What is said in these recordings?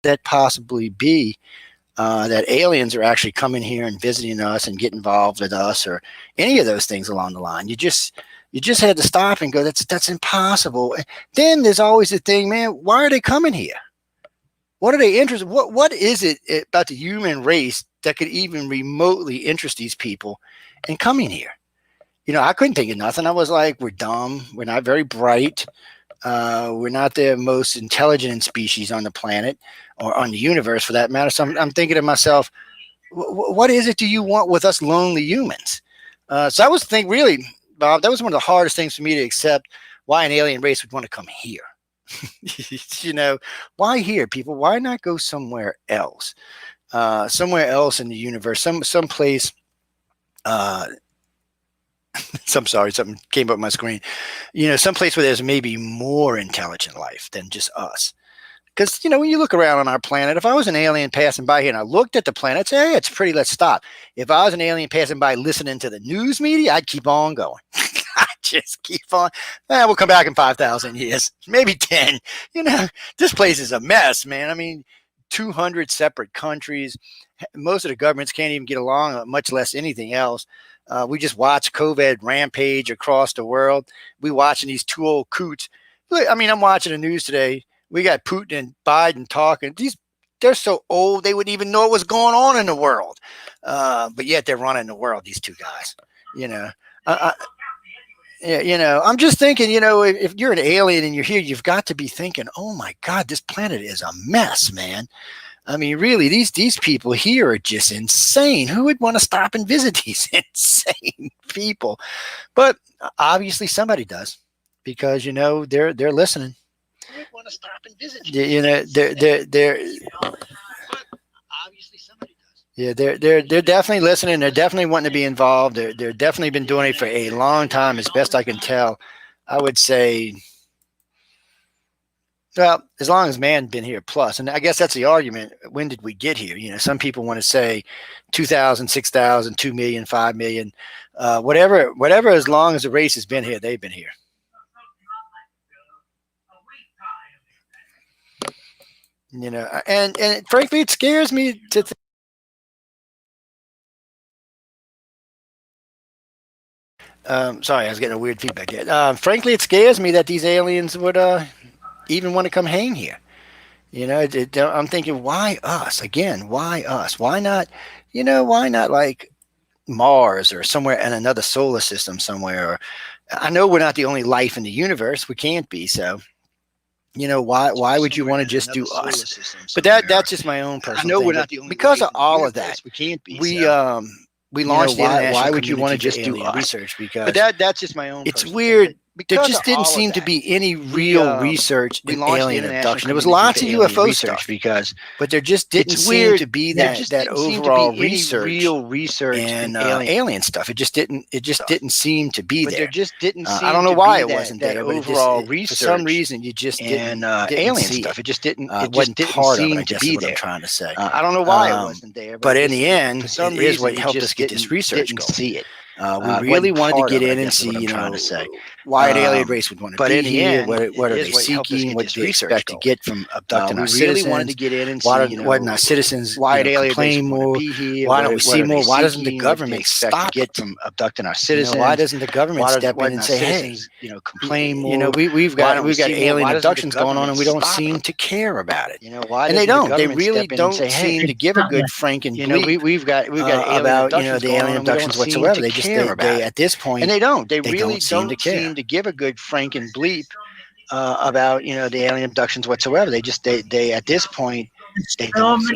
that possibly be that aliens are actually coming here and visiting us and get involved with us or any of those things along the line? You just had to stop and go, that's impossible. Then there's always the thing, man, why are they coming here? What are they interested? What is it about the human race that could even remotely interest these people in coming here? I couldn't think of nothing. I was like, we're dumb. We're not very bright. We're not the most intelligent species on the planet or on the universe for that matter. So I'm thinking to myself, what is it do you want with us lonely humans? So I was thinking, really, Bob, that was one of the hardest things for me to accept, why an alien race would want to come here. Why here, people? Why not go somewhere else? Somewhere else in the universe, some place. I'm sorry, something came up on my screen. Someplace where there's maybe more intelligent life than just us. Because, when you look around on our planet, if I was an alien passing by here and I looked at the planet, I'd say, hey, it's pretty, let's stop. If I was an alien passing by listening to the news media, I'd keep on going. I'd just keep on. We'll come back in 5,000 years, maybe 10. This place is a mess, man. I mean, 200 separate countries. Most of the governments can't even get along, much less anything else. We just watch COVID rampage across the world. We watching these two old coots. I'm watching the news today. We got Putin and Biden talking. They're so old they wouldn't even know what was going on in the world. But yet they're running the world, these two guys. I'm just thinking, if you're an alien and you're here, you've got to be thinking, oh my God, this planet is a mess, man. I mean, really, these people here are just insane. Who would want to stop and visit these insane people? But obviously somebody does, because they're listening. Who would want to stop and visit? They're obviously somebody does. Yeah, they're definitely listening. They're definitely wanting to be involved. They're definitely been doing it for a long time, as best I can tell. I would say, well, as long as man's been here plus. And I guess that's the argument. When did we get here? Some people want to say 2,000, 6,000, 2 million, 5 million, whatever, as long as the race has been here, they've been here. And frankly, it scares me to sorry, I was getting a weird feedback here. Frankly, it scares me that these aliens would even want to come hang here. I'm thinking, why us? Again, why us? Why not, why not like Mars or somewhere in another solar system somewhere? Or, I know we're not the only life in the universe. We can't be. So, why would you want to just do us? But that's just my own personal thing. I know we're not the only because of all of that. We can't be. We launched the international. Why would you want to just do research? Because that's just my own. It's weird. There just didn't seem to be any real research in alien abduction. There was lots of UFO stuff, but there just didn't seem to be that overall real research in alien stuff. It just didn't seem to be there. But there just didn't. I don't know why it wasn't there. Overall research for some reason you just didn't alien stuff. It just didn't. It wasn't part of it. I guess is what I'm trying to say. I don't know why it wasn't there. But in the end, it is what helped us get this research going. See it. We really wanted to get in and see, why an alien race would want to be here. What are they seeking? What do they expect to get from abducting our citizens? We really wanted to get in and see, why didn't our citizens complain more? Why don't we see more? Why doesn't the government stop get from abducting our citizens? Why doesn't the government step in and say, hey, complain more? We've got alien abductions going on and we don't seem to care about it. And they don't. They really don't seem to give a good franken bleep. We've got about the alien abductions whatsoever. They just they at this point, and they don't. They really don't seem to give a good franken bleep about the alien abductions whatsoever. They at this point.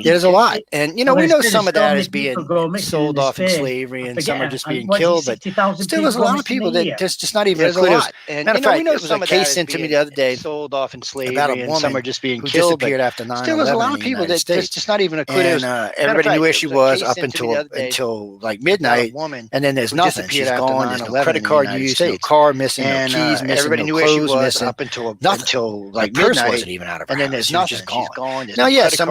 There's a lot, and we know some of that is being sold off in slavery, and some are just being killed. But still, there's a lot of people that just not even a clue. Matter of fact, there was a case sent to me the other day, sold off in slavery, about a woman, and some are just being killed. Disappeared after 9/11. Still, there's a lot of people that just not even a clue. And everybody knew where she was up until like midnight, and then there's nothing. She's gone. There's no credit card use, no car missing, no keys missing, everybody knew where she was up until like midnight. Purse wasn't even out of her house. And then there's nothing. She's gone. Now, yes, some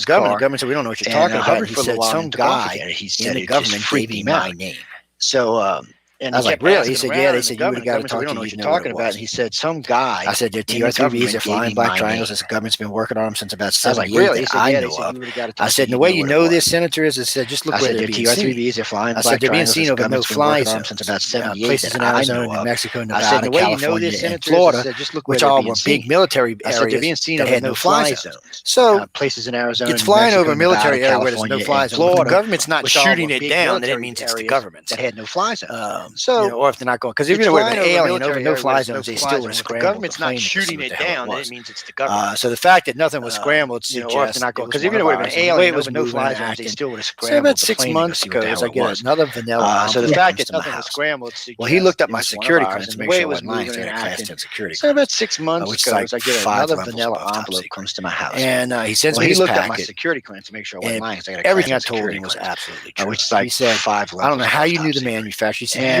his government. car. The government said, we don't know what you're And talking about. hovered And he for a little said, while some and took off guy again. He in said the it just government gave freaked me him my out. name. So, and I he was like, kept really? asking He said, around, yeah. They and the said, you would have government got to said, we talk don't to know you. what You'd you're know what talking it about. was. And he said, some guy I said, they're in the TR-3Bs. government They're gave flying me black my triangles. name. This government's been working on them since about I was like, 78 really? He that said, I yeah. They know said, of. you would have got to I talk to said, you. the way Know you what it know was. this, Senator, is I said, just look I where said, they're they're being seen. TR-3Bs. They're flying I black said, they're being triangles. seen This over government's been working no-fly on them since about zones, 78 places that in I Arizona, know New of. Mexico, I said, Nevada, the way you know California, this, and Senator, is I Florida, said, just look where which they're all being were seen. big military I said, they're being areas seen that over had no-fly no-fly zones. zones. So Places in Arizona, it's New flying Mexico, over a Nevada, military area where there's California, no-fly and zone. If the Florida, government's not which all shooting were it big down, then it military means it's the areas government. that had no-fly zones. You So know, or if they're not going, because even it's if it would have flying been over a alien over military area where no-fly there's no zones, they fly still would have zone. If the scrambled the government's not plane to see shooting what it the hell it down, then it was. means it's the government. So the fact that nothing was scrambled You know, or if suggests they're not going, it was because even one if it of would have ours. been And the way alien it was over moving no-fly and zones, they acting. still would have So scrambled about the 6 plane to go months see what the goes, hell I it get was. another vanilla So the envelope fact comes that to my nothing was house. scrambled Well, he looked up it my was one of security ours, clearance to and the make way sure it I was wasn't lying. moving He had and a class acting. 10 security So about clearance, 6 months which is goes, like I get 5 another levels vanilla above top envelope secret. comes to my house. And he sends Well, me he this looked at my packet, security clearance to make sure I wasn't and lying, because I got a class everything 10 I told security him was clearance, absolutely true. which is He like said, 5 I don't know levels how above you top knew the secret. manufacturer. He said, you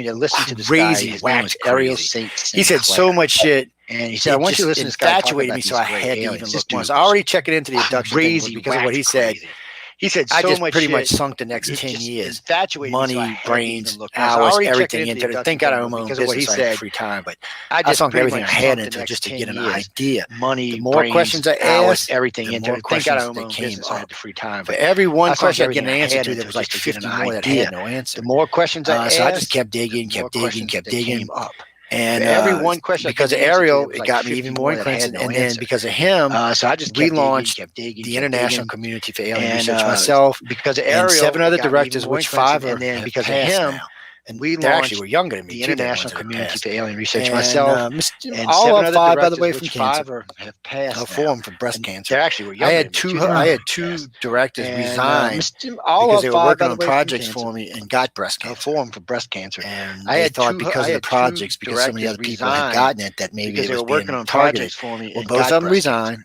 me to listen to this guy. crazy, His name was wax Ariel crazy. St. He said so much shit. And he said, I It want you to just listen to this guy talk infatuated about me, these so I gray had to even aliens. look This once. dude I was already checking into the abduction thing crazy, because of what he wax said. crazy. He said I so just much pretty shit, much sunk the next it 10 just years, infatuated me, so I money, had to brains, even look once. I hours, already checked everything into the into it. abduction Thank God I thing, own but my own because of what he business, so I had said, free time. But I I just sunk pretty everything I much had sunk the into it just next to 10 get an years. idea. Money, The more brains, questions I hours, asked, everything the into more it. Thank God I questions own my they own came business, so I had up. the free time. For But every I one sunk question I get everything an I answer had to, there into was it like just to get an 50 more that had idea. no answer. The more questions I So I just asked, kept digging, the more kept digging, questions kept that digging. came up. And For every one question I because get of an answer to, there Ariel, was it like got me 50 even more more that had increased. no And then answer. because of him, So I just we kept digging, launched kept digging, the kept International digging. Community for Alien And Research, myself because of and Ariel, 7 it other got me even directors, more which increased. 5 And then have because of passed him, now. And we they actually launched were younger than me the too, the ones International that have Community passed. for Alien Research, And myself, and all 7 of other 5, by the directors, way, from which cancer. 5 have passed now. 4 from breast And cancer. they actually were I younger had than me, too. They're not two passed. directors And resign all because of they were 5, working by the on way, from projects cancer. for me and got breast cancer. 4 for breast cancer. And I they had thought because of the 2 projects, because so many directors other people had resign gotten it, that maybe because it they was were working being on targeted. projects for me Well, and both got of them breast cancer. resigned,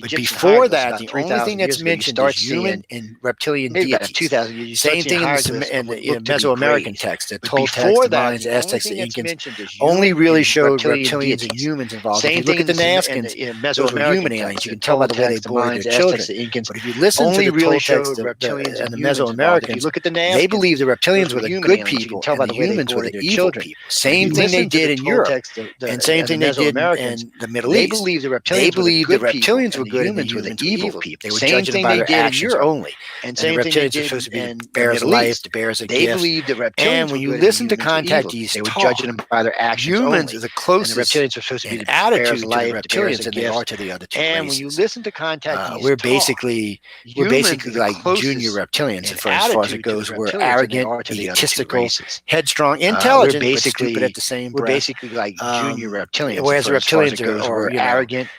But Egyptian before hieroglyphs that, about the only thing 3,000 years that's ago, you mentioned is start seeing, human and reptilian maybe about deities. 2,000 years, you start Same seeing thing in hieroglyphs of what the look to be Mesoamerican graves. text, the But Toltecs, before the that, Mayans, the the only Aztecs, thing the that's Incans, mentioned is only human really and showed reptilian reptilians and deities. humans involved. If you Same look thing at the in Nazcans, the those were Mesoamerican human texts, aliens. You the can tell by the way they Toltecs, the bore their Mayans, the Aztecs, children. the Incans, But if you listen to only the really Toltecs showed reptilians and and the humans involved. If you Mesoamericans, look at the they Nazcans, believed the those reptilians were were the human good aliens. You can people tell and by the the way they humans were boarded the their evil children. people. If Same you thing they listen to did the in Europe, Toltecs and same and the thing they did Mesoamericans, in the Middle they East. believed the They reptilians were the believed the good people reptilians were and the good and the humans were the humans were evil evil. people. They were Same judging them thing by they their did in actions Europe, only. and And the same thing they reptilians were did supposed to be the in the bearers of Middle life, East. the bearers of They gifts. believed the And reptilians were when you good and the listen to humans were contact evil. these They were judging talk, them by their actions humans only. are the And the closest reptilians were supposed to be in the bearers of attitude to the life, the bearers reptilians of than they are gifts. to the other two And when you races. listen to contact these We're talk, basically humans are the like junior closest reptilians in as far as it attitude to the goes. We're reptilians than they arrogant, are to the other two egotistical, races. headstrong, We're intelligent, but stupid at basically the same we're breath. basically like junior reptilians Whereas the as far as reptilians it goes. are We're arrogant,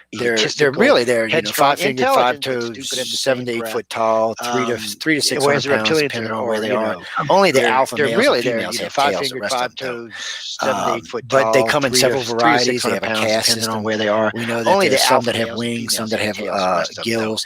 they're egotistical, really they're headstrong, 5-fingered, five intelligent, but toes, stupid at the 7 same to 8 breath. foot tall, 3 to 6 Whereas hundred the pounds, reptilians depending on where are, they are. Only the alpha they're males and really they're females have five tails. The fingered, rest of five them don't. toes, 7 to 8 foot But they tall, come in several three to six varieties. They hundred have a pounds, caste depending on system. where they are. We know that Only there's the some alpha that have males and wings, some females that have have tails. The rest of them don't. gills.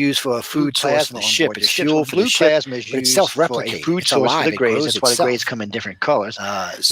used for a blue food source for plasma the on ship. board the It's ship. fuel So for the blue ship, plasma is but it's used for a self-replicating. food It's source for alive. the It grays. grows That's why the grays itself. come in different colors.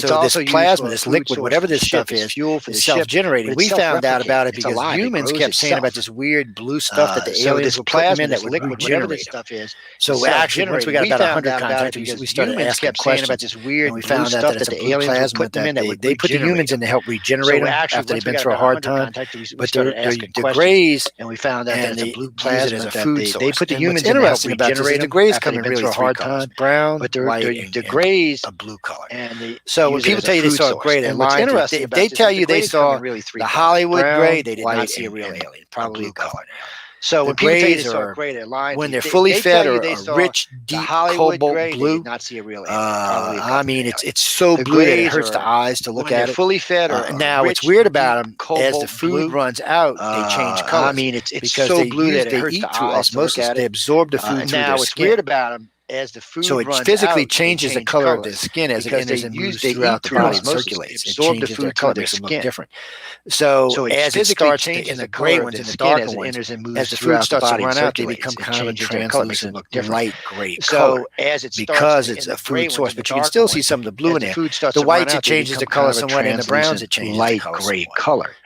It's So this also used plasma, for a this food liquid, source whatever for the this ship. stuff It's is fuel for the ship, but self-generated. it's We found out about it self-replicating. It's because alive. It humans grows kept saying about itself. this weird blue stuff that the So aliens this would put them plasma, in that this would liquid, whatever this regenerate them. stuff is So actually, once we self-generated. got We about found 100 out about it contacts, because we started humans asking kept saying about questions, this and weird we blue found out stuff that that it's a the blue aliens would plasma put them that in that would they put the regenerate humans them. in to help regenerate So them actually, after once they've we been got through a about hard 100 time. contacts, we But started asking the questions, Greys, and we found out that and it's a they blue use it as plasma a that food they source. put the And what's humans in to help interesting about this is regenerate the them Greys after come they've in been really through a three hard colors: time. brown, But white, the and Greys, a blue color. and they So when use it people as a tell you they food saw a source. gray, they're And what's lying to you. interesting If they about this is tell the you they Greys come in saw really three the colors: Hollywood gray, brown, they did not white, see a real and alien, a probably blue a color. government alien. So The when people tell you they Greys saw a are, gray, they're lying to when you. they're They, fully they tell fed, you are they a saw rich, the deep Hollywood cobalt gray. They blue. did not see a real alien, probably a I government mean, alien. it's so The blue that it Greys hurts the are, eyes to look when they're at it. fully fed, are Now, what's rich, weird about deep them, as the cobalt food blue. runs out, they change I colors mean, it's because so blue that it they hurts eat the through eyes to look osmosis. at They it. absorb the food through their Now, what's skin. weird about them, as the So food it runs physically out, they changes the change color of their colors skin as it because enters and moves they throughout eat the through body and osmosis. They circulates. It absorb the changes their food color, through their makes them look skin. different. So So it as it physically starts changes in the the gray color of ones their and the skin darker as it ones, enters and as moves the food throughout the starts to body and run out, they circulates. become It kind of a changes their color, makes them translucent look different. light gray color So as it starts because it's in a the gray food ones source. and the But you can darker still see ones, some of the blue as in the there. food starts The to run whites, it out, they changes the become kind color of a somewhat, and the browns, translucent it changes the light color gray somewhat. color.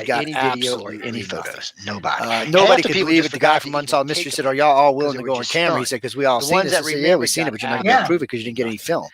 word got any video or absolutely any nothing. photos. Nobody. Nobody Half the could people believe just it. The guy forgot from to even Montaldo take Mystery a said, "Are y'all all willing they to were go on just camera?" He stunned. said, "Because we all The seen ones this." I that said, "Yeah, we remembered seen it, got but you're not back gonna be able Yeah. to prove it because you didn't get any film."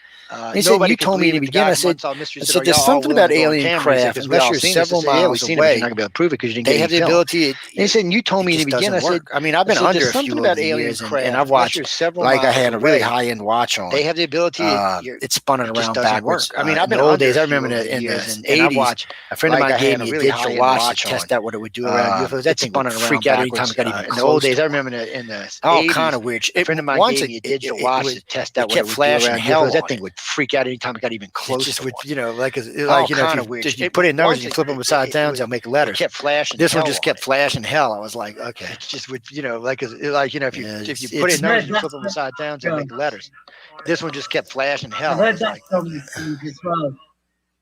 He said, Nobody "You could told me in believe the it. The beginning." guy I from said, Montaldo Mystery "I said, said "Are there's y'all all something willing about to go on alien camera?" He said, craft, "Because we unless all you're seen this." I several said, "Yeah, we miles seen it, but you're not away. gonna be able to prove it because you didn't They get any have the film." ability." And he said, and you told me in the Just beginning. doesn't I said, work. I mean, I've been "There's under a something few over about the alien years, and craft. I've Unless you're watched, several like, I miles had a really away, high-end watch they on. have the ability. It's spinning It just around doesn't backwards. work. I mean, I've In the been old under a days, I few remember over the in the years, and 80s, watch. a friend of Like mine I gave had a me a really digital high end watch to watch on. test out what it would do around UFOs. That It's thing would spinning around freak out anytime backwards. it got even In the close old days, to I it. remember in the All 80s, kind of weird. a friend of mine Once gave me a digital it watch would, to test it out what it kept would do flashing around hell UFOs. That on thing it. would freak out anytime it got even It close just to would, one. like, All kind of if weird. you put in numbers Once and you flip them upside down, they'll make letters. it kept flashing This one hell just on kept it. flashing hell. I was like, okay. It just would, if Yeah, you put in it's numbers and you That's flip them upside down, they'll yeah. make letters. This one just kept flashing hell. I've I heard was that like, from things as well.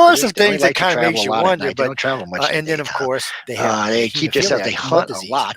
are predict some it. They only things that like to kind of travel makes a you lot at wonder. night. They But don't travel much in and the then of daytime. course they have They keep themselves. They hunt a lot.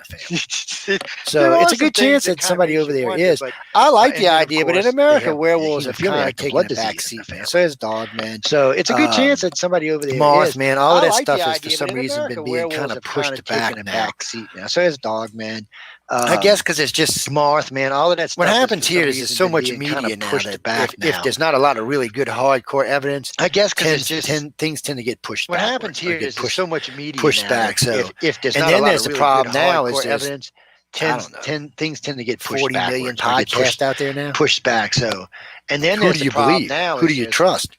So it's a good chance that somebody over there is. I like the idea, but in America, werewolves have kind of taken a back seat, man. So is dogmen, So it's a good chance that somebody over there is. Mothman, all of I that like the stuff has for idea, some but in reason America, been being kind werewolves of have pushed kinda back taken a now. back seat now. So is dogmen. I guess because it's just Mothman, all of that stuff. what has happens for here some is there's reason so been much being kinda media now pushed that back if now. there's not a lot of really good hardcore evidence, I guess because it's just things tend to get pushed what backwards happens or here get is there's pushed so much media pushed now back. that So if there's and not a then lot there's of the really problem good now is hardcore there's evidence, I don't know things tend to get pushed 40 million backwards or get podcasts out there now. pushed back. So, and then Who there's do the you problem believe? now Who is do you there's trust?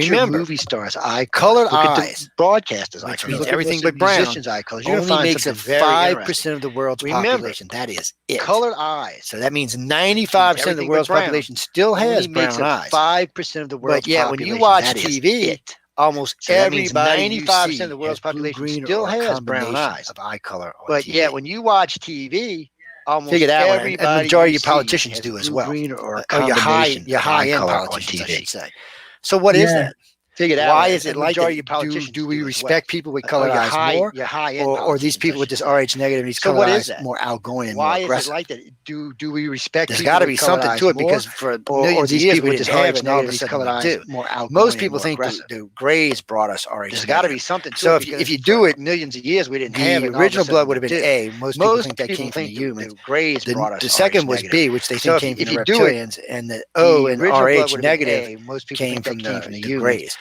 at Remember, your movie stars' eye colored colors. Look at eyes, the broadcasters' eye which colors. means Look everything at but the brown, musicians' eye colors. You're going to only find makes up something very 5% interesting. of the world's Remember, population. That is it. Colored eyes. So that means 95% of the Everything but world's brown population still has only makes brown up eyes. 5% of the world's But yet, when population. you watch That is TV, it. almost So that means everybody you 95% see of the world's has blue, population green, still or a has brown combination eyes. of eye color on But TV. yet, when you watch TV, almost Figure that one, everybody and the majority you of politicians see do has as blue, well. green, or a Your combination of eye high-end color on politicians, I TV. should say. So what is that? Figure that Why way. is it And like majority of that? politicians Do we as respect well. people with colored your eyes more, your high-end or these politicians, people I with should this say. RH negative, these So colored what eyes is that? more outgoing and Why more is aggressive? it like that? Do we respect There's people got to with be colored something eyes to it more? because for or millions these of years people we with didn't this have RH it, and all of a negative, these sudden colored we eyes do. more outgoing Most and people more think aggressive. the Greys brought us RH There's got to be negative. something to So it. if you because do for it, millions of years we didn't have the it. And all of a original blood sudden would have we been do. A. Most people think that people came from the think humans. the Greys brought us The second RH was negative. B, which they So think came from if the you do it, reptilians, and the O the and original blood RH would have been negative A. Most people came think that from came from the the humans. Greys.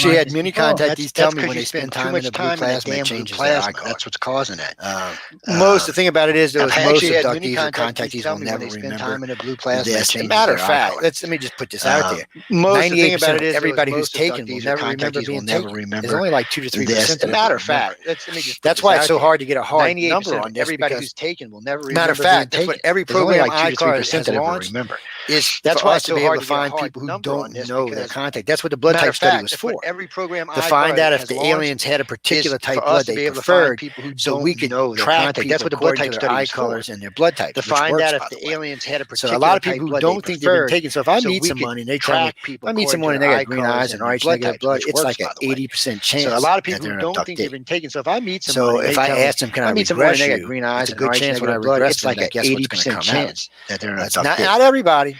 actually had reminders many before. contactees tell That's me because when you they spend spend too time in much the blue time in that plasma, it damn blue changes their plasma. ICAR. That's what's causing that. The thing about it is, though, is I most actually had many abductees or contactees contactees tell will me when never they spend remember time in a blue plasma, it this. As a changes matter of their fact, ICAR. let me just put this out there. Most the thing 98% about of it is, everybody who's most taken will abductees or never remember contactees will being never taken. There's remember only like 2 to 3% this. that As a matter of remember. fact, let me just put That's this why out it's so there. hard to get a hard 98% number of on this. everybody Because who's taken will never matter of remember fact, being that's what taken. every There's only program like 2 to 3% ICAR has that ever launched remember. is That's for why us it's to so be able hard to to get a find hard people who number on don't this know their because contact. That's what the blood matter type of study fact, was that's what for. every program To find out ICAR if has the launched aliens had a is particular type for us blood to they be able to find preferred, people who so we don't could know their track contact. people That's what the blood according to type their study eye was for. colors and their blood types, To which find works, out if by the the way. aliens had a So a particular lot of type people who blood they don't think they've been preferred, taken. So if I so meet we someone could and they tell me, track if people I meet according to someone and their they eye got green colors eyes and and their RH blood negative types, blood, which it's works, like an by the way. 80% So a chance lot of that people they're who an don't think they've abductee. been taken. So if I meet So somebody and if they I tell me, asked them, can if I I meet someone and regress they got you? green eyes It's a and good RH chance when I negative blood, regress it's them like that an guess what's going to 80% come out. chance that they're an Not abductee. everybody.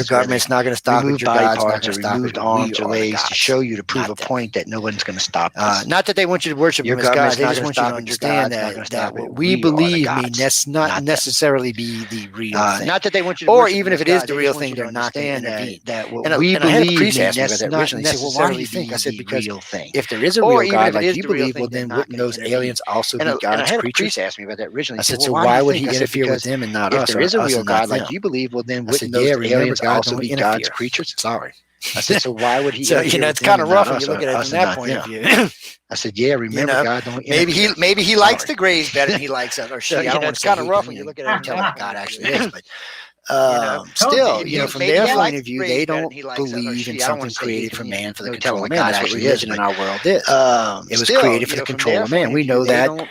Your is government's not going to stop it. removed Your body God's not parts going or to stop removed it. arms We or are the legs to gods. show you to prove Not a them. point that no one's going to stop this. Not that they want you to worship Your them as gods. government's They not just going to want you to stop it. Your understand God's not going to that stop what it. we are the believe may gods, not not them. necessarily be the real thing. Not that they want you to Or worship even them if as it is God, the they real just want thing, you to they're not going to understand intervene. that what And we I had a believe priest may ask me about that not originally. He said, well, why do necessarily you think? be I said, the because real thing. if there is a Or real even God if it like is you the real believe, well, thing, they're then not wouldn't going to those intervene. aliens also be And I God's had a creatures? priest ask me about that originally. I He said, said, well, so why do why you would think? he I said, interfere with because them and not if us, there or is a us real and not God like them? you believe, well, then I said, wouldn't yeah, those remember, aliens God also don't be interfere. God's creatures? Sorry. I said, so why would he So, interfere with it's them kind of and not rough when you us, look or at it us from and that not point of them? view. I said, yeah, remember, God don't maybe interfere. he likes the Greys better than he likes us, or she. So, I don't want it's to say kind he, of rough 'cause, when you look at you it can from tell that what point God of actually view. is, but Told still, you. from Maybe their he point likes of the view, Greys they better than don't he likes us, or believe in she. I don't want something to say he created can, for man for the no telling control of what man. God That's what actually is, religion in but our world is. It was still, created for the from control their of man. point of We view, know they that don't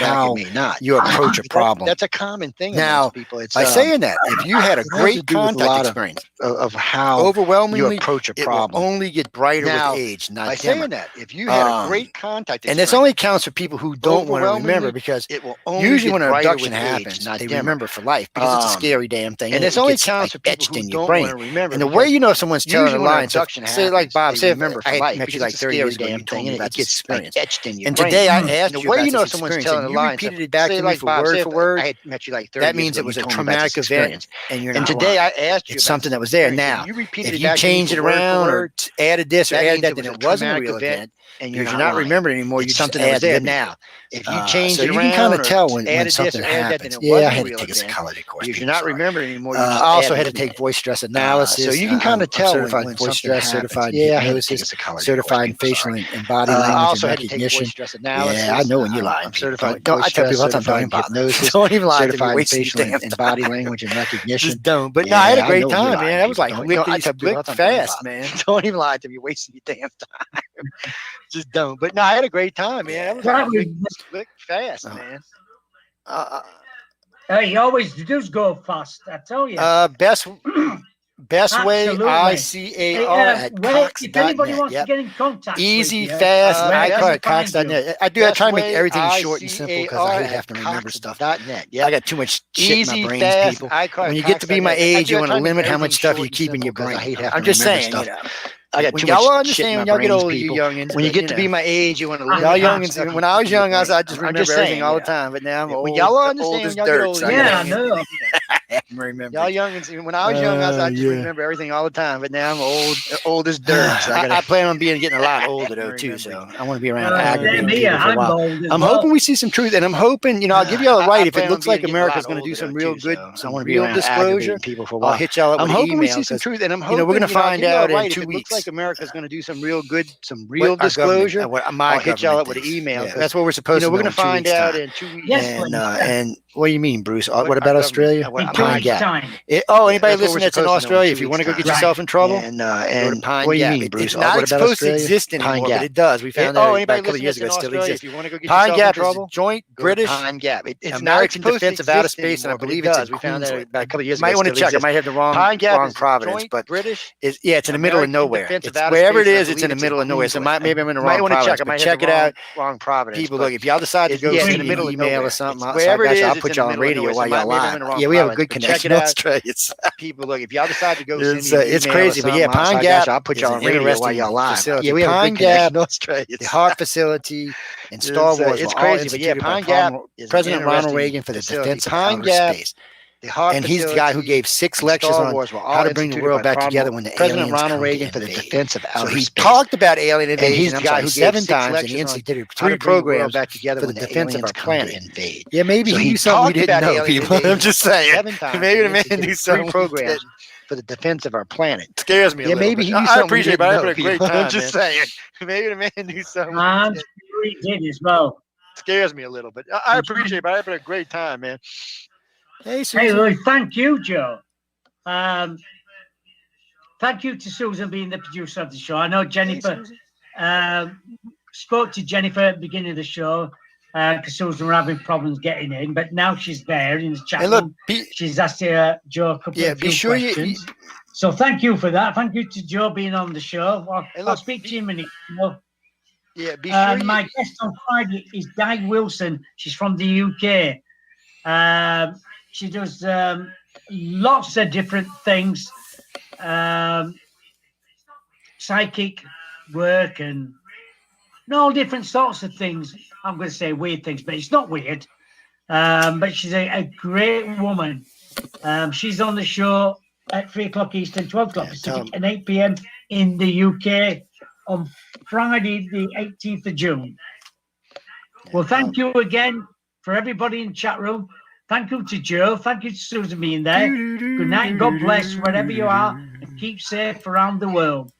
how it may not. you approach a problem. That's a common thing Now, amongst people. It's by saying that, if you had a it has to great do with a contact lot experience, of how you overwhelmingly, approach a it will problem. only get brighter Now, with age, not by dimmer. saying that, if you had a Um, great contact and this experience, only counts for people who don't want to remember, overwhelmingly, because it will only usually get when an brighter abduction with happens, age, not they dimmer. remember for life, because it's a scary damn thing, And and this it only gets counts like for people etched who in your don't brain. want to remember. And the way because you know if someone's telling usually a when an lie, so abduction say like happens, Bob, they say remember for I life met you because like it's a 30 years scary ago and you damn told thing, me and about it this gets like experience. etched in your And brain. today I Mm. asked And the you way about you this know someone's experience, telling and a you lie, and repeated it back say to me like for Bob, word say for if word. I had met you like 30 That years means ago it and you was a told me about this traumatic event, experience, and you're and not today lying. I asked you It's about something this that was there. experience, and Now, you repeated if it you back to me changed for it word for around or word, added this or that added means that, it then was a it wasn't a traumatic real event, event, and you're because you're not not lying. remembering anymore. You It's just something that was add there. libby. Now, if you changed So it you can kind around of or tell when added this something or add that, then happens. it Yeah, wasn't I had a to real take a event. psychology course. If you're people, not sorry. remembering anymore, I you just also add had to it take in. voice stress analysis. So you can kind I'm of tell certified when voice something stress, happens. certified Yeah, I had to take a hypnosis, psychology certified in course. People, facial sorry. and body I language and also had to take recognition. voice stress analysis. Yeah, I know when you're lying. I'm people. certified Don't voice I tell people all the stress, time, don't certified even bother. hypnosis, Don't even lie to me. certified in Wasting facial your damn and time. body language and recognition. Just don't. But no, I had a Yeah, I great know when you're time, man. lying, That was people. like I tell people all the time, don't fast, bother. man. Don't even lie to me. Wasting your damn time. Just don't. But no, I had a great time, man. That was That like was, slick fast, Oh. man. he always does go fast, I tell you. Best way, Absolutely. ICAR at If anybody cox.net. wants to Yep. get in contact Easy, with you, fast, where best- can ICAR they at find you? cox.net. I do. I try to make everything short and simple because I hate having to remember stuff. .net. I got too much shit in my Easy, brains, fast, people. ICAR When you get to be my age, you want to limit how much stuff you keep in your brain. I'm just saying, you know. I got When too y'all will much shit understand in when my y'all get brains, older, you people. youngins. When you but, get to be my age, you want to limit y'all how much youngins. stuff When you I was keep in your young, I brain. just I'm remember just everything saying, all you the know. time. But now I'm When old, y'all old understand, as when y'all get dirt. older, So I you Yeah, I gotta know. remember. y'all youngins, when I was young, I just remember everything all the time. But now I'm old as dirt. So I plan on getting a lot older though too. remember. So I want to be around Same aggravating here. people for a I'm while. old as I'm well. hoping we see some truth, and I'm hoping, I'll give y'all a right. If it plan on looks like getting a lot America's going to do older, some though, real too, good, so I some wanna be real around disclosure, aggravating people for a I'll while. hit y'all up I'm with an hoping we email see some 'cause, truth, and I'm we're hoping going to I'll find give y'all out right. in If 2 it looks like weeks. America's going to do some real What our disclosure, government, my I'll hit y'all government up with an thinks. email. Yeah, that's what we're supposed to we're know going in to 2 find weeks' out time. in 2 weeks. Yes, And please. and what do you mean, Bruce? What our about government- Australia? what- In I'm 2 Pine weeks' Gap. time. Anybody That's what we're listening that's in supposed to know in Australia, 2 if you want to weeks' go get time. yourself in trouble, And go to Pine what do you Gap. mean, Bruce? It's not What about supposed to Australia? exist Pine anymore, Gap. but it does. We found out about Anybody a couple of listening years that's ago in it still Australia, exists. if you want to go get Pine yourself in Gap is trouble, joint go to British Pine Gap. It's not American supposed to Defense of Outer exist Space, and I anymore, but believe it it's in does. We found Queensland. out about a couple of years You might ago. want to Still check. I exists. might have the Pine Gap wrong is Providence, joint but British. it's in the middle of American nowhere. Defense of It's Outer wherever it Space, and I is. It's in the believe middle of nowhere. So Queensland. maybe I'm in the You might wrong want to Providence, check. I but might have check the it out. wrong Providence. People, but look, if y'all decide to it's go in send the me middle an of email or nowhere. something, It's so I wherever got it you. I'll is, put it's you in the on middle of radio nowhere. So while it might y'all be I'm live. in the wrong Yeah, we have a Providence, good but check connection it in out. Australia. People, look, if y'all decide to go send me an It's email or crazy, but yeah, something, Pine so I Gap I'll put is y'all an on radio while interesting y'all live. facility. Yeah, we have a Pine good connection Gap, in Australia. the Heart Facility, and Star Wars It's were all crazy, but yeah, instituted by Pine Gap is an President Ronald interesting Reagan for the facility. defense of Pine outer Gap, space. the Heart And he's the guy who Facility, gave 6 and lectures Star on Wars were how all to bring the instituted world by back together when the President aliens Ronald come Reagan to for the invade. defense of So outer he space. talked about alien And invasion. he's the I'm guy sorry, who 7 gave 6 times, and he lectures on instituted how 3 to bring the world programs back together for the when the defense of aliens our come to planet. invade. Yeah, maybe So he he knew something we talked didn't about know, alien people. I'm invasion just saying. 7 times. Maybe the and man instituted knew 3 something that programs for the defense of our planet. scares me a Yeah, little. maybe But he knew I something we appreciate it, didn't but I know. had a great people. time, I'm just man. saying. Maybe the man knew something we I'm didn't. sure he did as well. Scares me a little, but I appreciate it. But I had a great time, man. Hey, Hey, Susan. Louis, thank you, Joe. Thank you to Susan being the producer of the show. I know Jennifer spoke to Jennifer at the beginning of the show because Susan were having problems getting in, but now she's there in the chat And look, room. She's asked Joe a couple of be sure questions. So thank you for that. Thank you to Joe being on the show. I'll speak to you in a minute. Yeah, be sure my guest on Friday is Di Wilson. She's from the UK. She does lots of different things, psychic work and all different sorts of things. I'm going to say weird things, but it's not weird. But she's a great woman. She's on the show at 3 o'clock Eastern, 12 o'clock Pacific, and 8 p.m. in the UK on Friday, the 18th of June. Well, thank you again for everybody in the chat room. Thank you to Joe. Thank you to Susan being there. Good night and God bless wherever you are, and keep safe around the world.